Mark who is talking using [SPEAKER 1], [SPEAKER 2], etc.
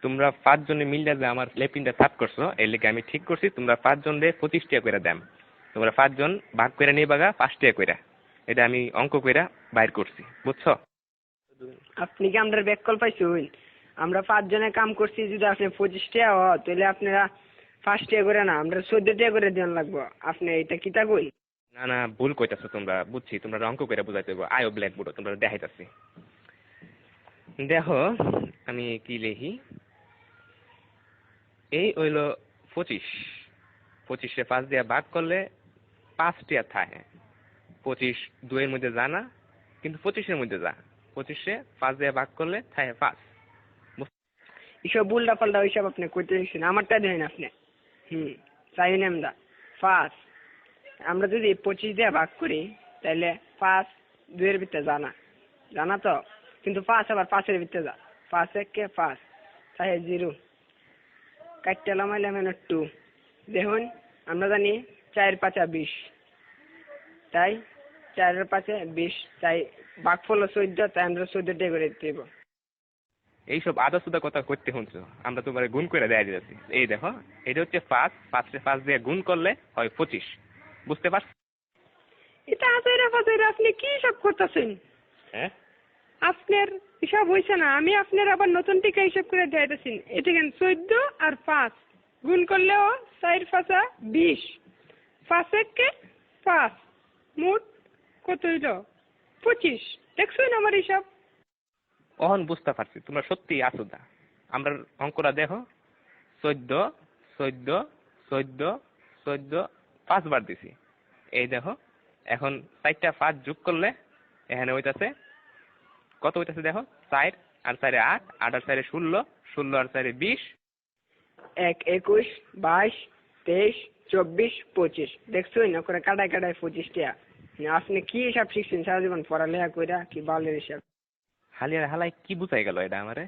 [SPEAKER 1] তোমরা 5 জনে মিললে যে আমার লেফটিনটা সাফ করছো এর লেগে আমি ঠিক করছি তোমরা 5 জনে 25 টাকা করে দাম। তোমরা 5 জন ভাগ করে নিয়ে বাগা 5 টাকা করে। এটা আমি অঙ্ক কইরা বাইর করছি, বুঝছো?
[SPEAKER 2] আপনি কি আমরা ব্যাক কল পাইছুন? আমরা 5 জনে কাম করছি, যদি আপনি 25 টাকা হয় তাহলে আপনারা 5 টাকা করে না, আমরা 14 টাকা করে দেন লাগবো। আপনি এটা কিতা কই?
[SPEAKER 1] না না, ভুল কইতাছো তোমরা, বুঝছি তোমরা অঙ্ক কইরা বুঝাইতে হবে। আয়ো ব্ল্যাক বোর্ড তোমরা দেখাইতাছি। দেখো আমি কি লিখি, এই হইলো 25। 25 5 দিয়ে ভাগ করলে 5 টাকা থাকে। 25 2 এর মধ্যে জানা, কিন্তু 25 এর মধ্যে যা। 25 5 দিয়ে ভাগ করলে থাকে 5।
[SPEAKER 2] এসব উল্টা পাল্টা ওইসব আপনি কইতে দিচ্ছেন, আমারটা দেন আপনি। চাই নেমদা 5। আমরা যদি 25 দিয়ে ভাগ করি তাহলে 5 2 এর ভিতরে জানা, জানা তো, কিন্তু 5 আবার 5 এর ভিতরে যা। 5 1 5 তাই 0 কাটতে লামাইলাম 2। দেখুন আমরা জানি 4 5 20, তাই 4 এর 5 20, তাই ভাগফল 14, তাই আমরা 14 টাকা করে দিতে হবে।
[SPEAKER 1] এইসব আদা সুদা কথা করতে শুনছো, আমরা তোমার গুণ করে দেয়া দিতেছি। এই দেখো এটা হচ্ছে 5, 5 দিয়ে গুণ করলে হয় 25, বুঝতে পারছো?
[SPEAKER 2] এটা আজাইরা ফাজাইরা আপনি কি সব করতেছেন?
[SPEAKER 1] হ্যাঁ,
[SPEAKER 2] আপনার হিসাব হয়েছে না, আমি আপনার আবার নতুন টিকা হিসাব করে দিতেছি। এটা কেন 14 আর 5 গুণ করলেও 4 5 20, 5 1 5, মোট কত হইল? 25। দেখছেন আমার হিসাব?
[SPEAKER 1] অহন বুঝতে পারছি তোমরা সত্যি আসুদা। আমরা অঙ্কটা দেখো, 14 14 14 14 5 বার দিছি। এই দেখো এখন 4টা 5 যোগ করলে এখানে হইতাছে কত হইতাছে দেখো, 4 আর 4 8, 8 আর 4 16, 16 আর 4 20।
[SPEAKER 2] 1 21 22 23 24 25। দেখছেন না করে কাটায় কাটায় 25 টাকা। আপনি কি হিসাব শিখছেন সারা জীবন পড়ালেখা কইরা, কি বালের হিসাব?
[SPEAKER 1] হালিয়ার হালাই কি বুঝাই গেল এটা আমারে?